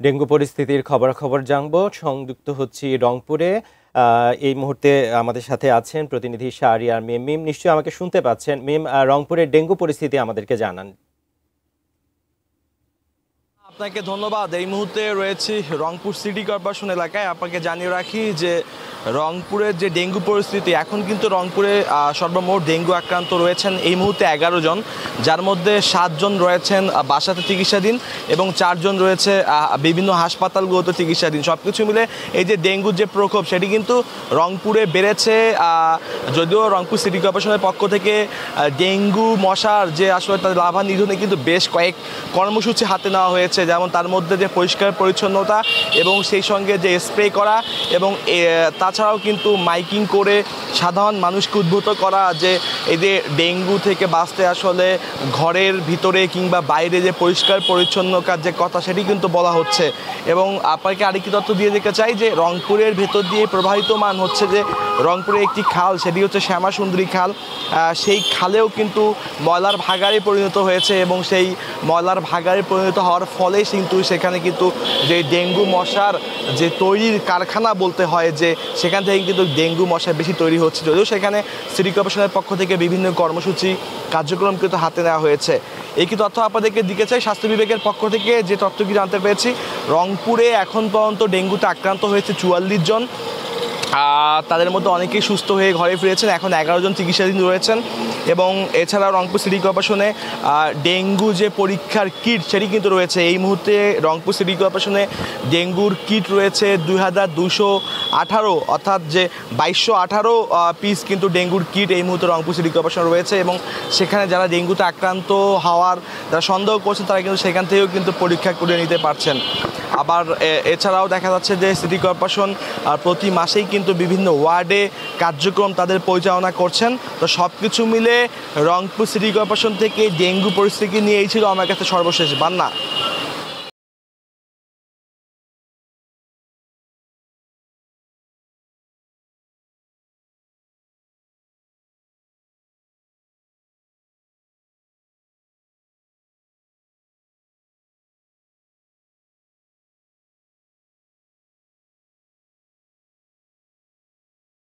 Dengue পরিস্থিতির খবরাখবর জানবো। সংযুক্ত হচ্ছি রংপুরে। এই মুহূর্তে আমাদের সাথে আছেন প্রতিনিধি শাহরিয়ার মিম। মিম, নিশ্চয়ই আমাকে শুনতে পাচ্ছেন। মিম, রংপুরের ডেঙ্গু পরিস্থিতি আমাদেরকে জানান। আপনাকে ধন্যবাদ। এই মুহূর্তে রয়েছি রংপুর সিটি কর্পোরেশন এলাকায়। আপনাকে জানিয়ে রাখি যে রংপুরের যে ডেঙ্গু পরিস্থিতি, এখন কিন্তু রংপুরে সর্বমোট ডেঙ্গু আক্রান্ত রয়েছেন এই মুহূর্তে 11 জন, যার মধ্যে 7 জন রয়েছেন বাসাতে চিকিৎসাধীন এবং 4 জন রয়েছে বিভিন্ন হাসপাতালগুলোতে চিকিৎসাধীন। সব কিছু মিলে এই যে ডেঙ্গুর যে প্রকোপ, সেটি কিন্তু রংপুরে বেড়েছে। যদিও রংপুর সিটি কর্পোরেশনের পক্ষ থেকে ডেঙ্গু মশার যে আসলে তাদের লাভা নিধনে কিন্তু বেশ কয়েক কর্মসূচি হাতে নেওয়া হয়েছে, যেমন তার মধ্যে যে পরিষ্কার পরিচ্ছন্নতা এবং সেই সঙ্গে যে স্প্রে করা এবং তাছাড়াও কিন্তু মাইকিং করে সাধারণ মানুষকে উদ্বুদ্ধ করা যে এই যে ডেঙ্গু থেকে বাঁচতে আসলে ঘরের ভিতরে কিংবা বাইরে যে পরিষ্কার পরিচ্ছন্নতার যে কথা, সেটি কিন্তু বলা হচ্ছে। এবং আপনাকে আরেকটি তথ্য দিয়ে দিতে চাই যে রংপুরের ভেতর দিয়ে প্রবাহিতমান হচ্ছে যে রংপুরে একটি খাল, সেটি হচ্ছে শ্যামাসুন্দরী খাল। সেই খালেও কিন্তু ময়লার ভাগাড়ে পরিণত হয়েছে এবং সেই ময়লার ভাগাড়ে পরিণত হওয়ার ফলে কিন্তু সেখানে কিন্তু যে ডেঙ্গু মশার যে তৈরির কারখানা বলতে হয়, যে সেখান থেকে কিন্তু ডেঙ্গু মশা বেশি তৈরি হচ্ছে। যদিও সেখানে সিটি কর্পোরেশনের পক্ষ থেকে বিভিন্ন কর্মসূচি কার্যক্রম কিন্তু হাতে নেওয়া হয়েছে। এই কি তথ্য আপনাদেরকে দিতে চাই। স্বাস্থ্য বিভাগের পক্ষ থেকে যে তথ্যটি জানতে পেরেছি, রংপুরে এখন পর্যন্ত ডেঙ্গুতে আক্রান্ত হয়েছে 44 জন। তাদের মধ্যে অনেকেই সুস্থ হয়ে ঘরে ফিরেছেন। এখন 11 জন চিকিৎসাধীন রয়েছেন। এবং এছাড়াও রংপুর সিটি কর্পোরেশনে ডেঙ্গু যে পরীক্ষার কিট, সেটি কিন্তু রয়েছে। এই মুহূর্তে রংপুর সিটি কর্পোরেশনে ডেঙ্গুর কিট রয়েছে 2218, অর্থাৎ যে 2218 পিস কিন্তু ডেঙ্গুর কিট এই মুহূর্তে রংপুর সিটি কর্পোরেশনে রয়েছে। এবং সেখানে যারা ডেঙ্গুতে আক্রান্ত হওয়ার যারা সন্দেহ করছেন, তারা কিন্তু সেখান থেকেও কিন্তু পরীক্ষা করে নিতে পারছেন। আবার এছাড়াও দেখা যাচ্ছে যে সিটি কর্পোরেশন প্রতি মাসেই কিন্তু বিভিন্ন ওয়ার্ডে কার্যক্রম তাদের পরিচালনা করছেন। তো সব কিছু মিলে রংপুর সিটি কর্পোরেশন থেকে ডেঙ্গু পরিস্থিতি নিয়ে এই ছিল আমার কাছে সর্বশেষ বান্না।